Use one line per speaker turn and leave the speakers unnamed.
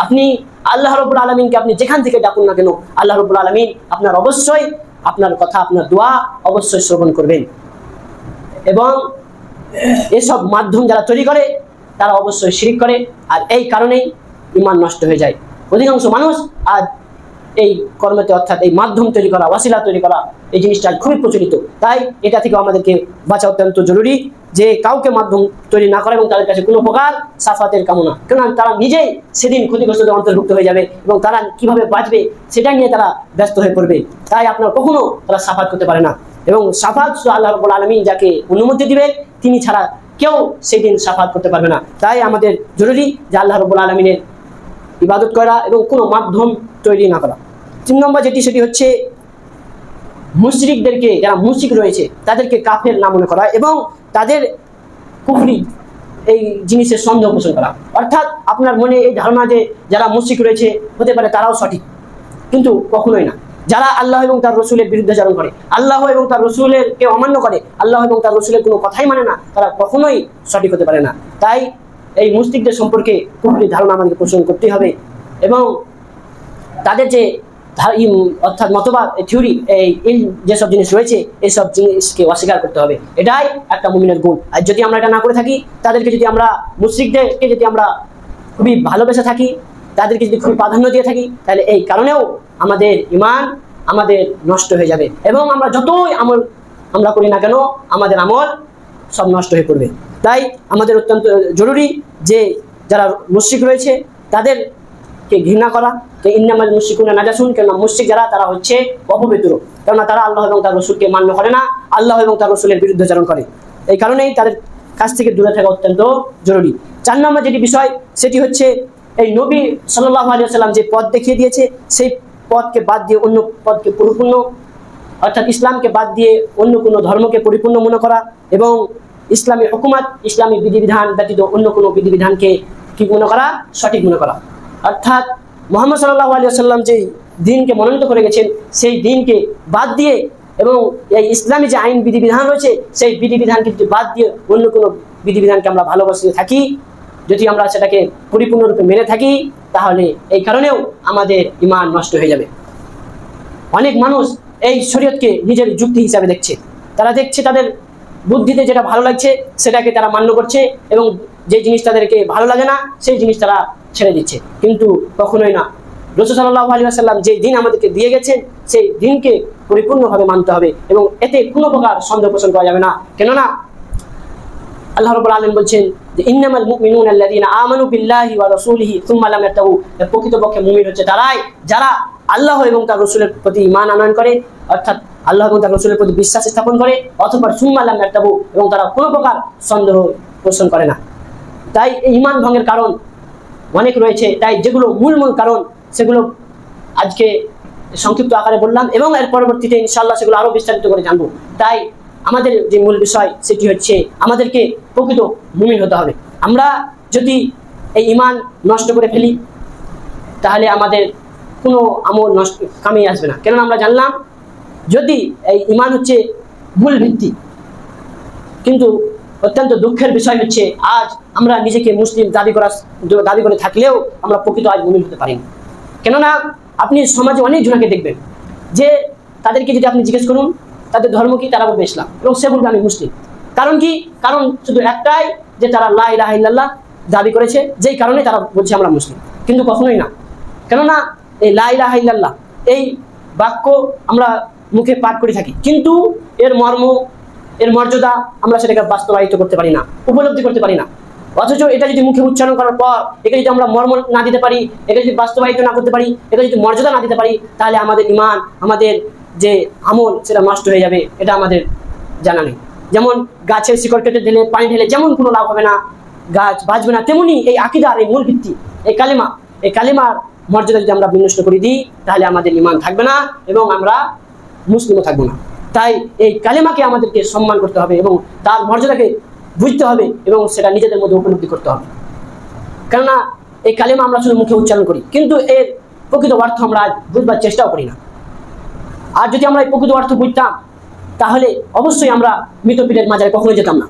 আপনি আল্লাহ রাব্বুল আলামিনকে আপনি যেখান থেকে ডাকুন না কেন, আল্লাহ রাব্বুল আলামিন আপনার অবশ্যই আপনার কথা, আপনার দোয়া অবশ্যই শ্রবণ করবেন। এবং এসব মাধ্যম যারা তৈরি করে তারা অবশ্যই শিরক করে, আর এই কারণেই ঈমান নষ্ট হয়ে যায়। অধিকাংশ মানুষ আজ এই কর্মতে, অর্থাৎ এই মাধ্যম তৈরি করা, ওয়াসিলা তৈরি করা, এই জিনিসটা খুবই প্রচলিত। তাই এটা থেকে আমাদেরকে বাঁচা অত্যন্ত জরুরি, যে কাউকে মাধ্যম তৈরি না করে এবং তাদের কাছে কোনো প্রকার সাফাতের কামনা, কেননা তারা নিজেই সেদিন ক্ষতিগ্রস্তদের অন্তর্ভুক্ত হয়ে যাবে এবং তারা কিভাবে বাঁচবে সেটা নিয়ে তারা ব্যস্ত হয়ে পড়বে। তাই আপনার কখনো তারা সাফাত করতে পারে না, এবং সাফাত শুধু আল্লাহ রাব্বুল আলামিন যাকে অনুমতি দিবেন তিনি ছাড়া কেউ সেদিন সাফাত করতে পারবে না। তাই আমাদের জরুরি যে আল্লাহ রাব্বুল আলামিনের ইবাদত করা এবং কোনো মাধ্যম তৈরি না করা। 3 নম্বর সেটি হচ্ছে মুশরিকদেরকে, যারা মুশরিক রয়েছে তাদেরকে কাফের না মনে করা এবং তাদের কুফরি এই জিনিসের সন্দেহ পোষণ করা। অর্থাৎ আপনার মনে এই ধারণা যে যারা মুশরিক রয়েছে হতে পারে তারাও সঠিক, কিন্তু কখনোই না। যারা আল্লাহ এবং তার রসুলের বিরুদ্ধাচরণ করে, আল্লাহ এবং তার রসুলের কে অমান্য করে, আল্লাহ এবং তার রসুলের কোনো কথাই মানে না, তারা কখনোই সঠিক হতে পারে না। তাই এই মুশরিকদের সম্পর্কে কুফরি ধারণা আমাদেরকে পোষণ করতেই হবে এবং তাদের যে অর্থাৎ মতবাদ, থিওরি, এই যেসব জিনিস রয়েছে এইসব জিনিসকে অস্বীকার করতে হবে। এটাই একটা মুমিনের গুণ। আর যদি আমরা এটা না করে থাকি, তাদেরকে যদি আমরা, মুশরিকদেরকে যদি আমরা খুবই ভালোবেসে থাকি, তাদেরকে যদি খুবই প্রাধান্য দিয়ে থাকি, তাহলে এই কারণেও আমাদের ঈমান আমাদের নষ্ট হয়ে যাবে এবং আমরা যতই আমল আমরা করি না কেন আমাদের আমল সব নষ্ট হয়ে পড়বে। তাই আমাদের অত্যন্ত জরুরি যে যারা মুশরিক রয়েছে তাদেরকে ঘৃণা করা। ইন্নামাল মুশরিকুনা নাজাসুন, কেননা মুশরিক যারা তারা হচ্ছে অপবিত্র, কেননা তারা আল্লাহ এবং তার রসুলকে মান্য করে না, আল্লাহ এবং তার রসুলের বিরুদ্ধাচরণ করে। এই কারণেই তাদের কাছ থেকে দূরে থাকা অত্যন্ত জরুরি। 4 নম্বর যেটি বিষয় সেটি হচ্ছে এই নবী সাল্লাল্লাহু আলাইহি ওয়াসাল্লাম যে পথ দেখিয়ে দিয়েছে সেই পথকে বাদ দিয়ে অন্য পথকে পরিপূর্ণ, অর্থাৎ ইসলামকে বাদ দিয়ে অন্য কোনো ধর্মকে পরিপূর্ণ মনে করা এবং ইসলামী হুকুমত, ইসলামী বিধিবিধান ব্যতীত অন্য কোনো বিধিবিধানকে কি মনে করা, সঠিক মনে করা। অর্থাৎ মুহাম্মদ সাল্লাল্লাহু আলাইহি ওয়াসাল্লাম যে দিনকে মনোনীত করে গেছেন সেই দিনকে বাদ দিয়ে এবং এই ইসলামী যে আইন বিধিবিধান রয়েছে সেই বিধিবিধানকে যদি বাদ দিয়ে অন্য কোনো বিধিবিধানকে আমরা ভালোবাসতে থাকি, যদি আমরা সেটাকে পরিপূর্ণরূপে মেনে থাকি, তাহলে এই কারণেও আমাদের ঈমান নষ্ট হয়ে যাবে। অনেক মানুষ এই শরীয়তকে নিজের যুক্তি হিসাবে দেখছে, তারা দেখছে তাদের বুদ্ধিতে যেটা ভালো লাগছে সেটাকে তারা মান্য করছে এবং যে জিনিস তাদেরকে ভালো লাগে না সেই জিনিস তারা ছেড়ে দিচ্ছে, কিন্তু কখনোই না। রাসূল সাল্লাল্লাহু আলাইহি ওয়াসাল্লাম যে দিন আমাদেরকে দিয়ে গেছেন সেই দিনকে পরিপূর্ণভাবে মানতে হবে এবং এতে কোনো প্রকার সন্দেহ পোষণ করা যাবে না। কেননা আল্লাহ রাব্বুল আলামিন বলছেন যে ইন্নামাল মুমিনুনা আল্লাযীনা আমানু বিল্লাহি ওয়া রাসূলিহি সুম্মা লাম ইয়ারতাবু, প্রকৃতপক্ষে মুমিন হচ্ছে তারাই যারা আল্লাহ এবং তার রাসূলের প্রতি ঈমান আনয়ন করে, অর্থাৎ আল্লাহ এবং তার রাসূলের প্রতি বিশ্বাস স্থাপন করে, অথবা সুম্মা লাম ইয়ারতাবু এবং তারা কোনো প্রকার সন্দেহ পোষণ করে না। তাই এই ঈমান ভঙ্গের কারণ অনেক রয়েছে, তাই যেগুলো মূল কারণ সেগুলো আজকে সংক্ষিপ্ত আকারে বললাম এবং এর পরবর্তীতে ইনশাআল্লাহ সেগুলো আরো বিস্তারিত করে জানবো। তাই আমাদের যে মূল বিষয় সেটি হচ্ছে আমাদেরকে প্রকৃত মুমিন হতে হবে। আমরা যদি এই ঈমান নষ্ট করে ফেলি তাহলে আমাদের কোনো আমল নষ্ট কামে আসবে না, কেননা আমরা জানলাম যদি এই ঈমান হচ্ছে মূল ভিত্তি। কিন্তু অত্যন্ত দুঃখের বিষয় হচ্ছে আজ আমরা নিজেকে মুসলিম দাবি করে থাকলেও আমরা প্রকৃত আজ মুমিন হতে পারিনি। কেননা আপনি সমাজে অনেক জনকে দেখবেন যে তাদেরকে যদি আপনি জিজ্ঞেস করুন তাদের ধর্ম কি, তারা বলবে ইসলাম এবং সে বলবে আমি মুসলিম। কারণ কি? কারণ শুধু একটাই যে তারা লা ইলাহা ইল্লাল্লাহ দাবি করেছে, যেই কারণে তারা বলছে আমরা মুসলিম, কিন্তু কখনোই না। কেননা এই লা ইলাহা ইল্লাল্লাহ এই বাক্য আমরা মুখে পাঠ করে থাকি, কিন্তু এর মর্ম, এর মর্যাদা আমরা সেটাকে বাস্তবায়িত করতে পারি না, উপলব্ধি করতে পারি না। অথচ এটা যদি মুখে উচ্চারণ করার পর একে যদি আমরা মর্ম না দিতে পারি, একে যদি বাস্তবায়িত না করতে পারি, একে যদি মর্যাদা না দিতে পারি, তাহলে আমাদের ঈমান, আমাদের যে আমল সেটা নষ্ট হয়ে যাবে, এটা আমাদের জানা নেই। যেমন গাছের শিকড় কেটে ঢেলে পানি ঢেলে যেমন কোনো লাভ হবে না, গাছ বাঁচবে না, তেমনি এই আকীদার এই মূল ভিত্তি এই কালিমার মর্যাদা যদি আমরা বিনষ্ট করে দিই তাহলে আমাদের ঈমান থাকবে না এবং আমরা মুসলিমও থাকবো না। তাই এই কালিমাকে আমাদেরকে সম্মান করতে হবে এবং তার মর্যাদাকে বুঝতে হবে এবং সেটা নিজেদের মধ্যে উপলব্ধি করতে হবে। কেননা এই কালিমা আমরা শুধু মুখে উচ্চারণ করি, কিন্তু এর প্রকৃত অর্থ আমরা বুঝবার চেষ্টাও করি না। আর যদি আমরা এই প্রকৃত অর্থ বুঝতাম তাহলে অবশ্যই আমরা মৃত পীরের মাজারে কখনো যেতাম না।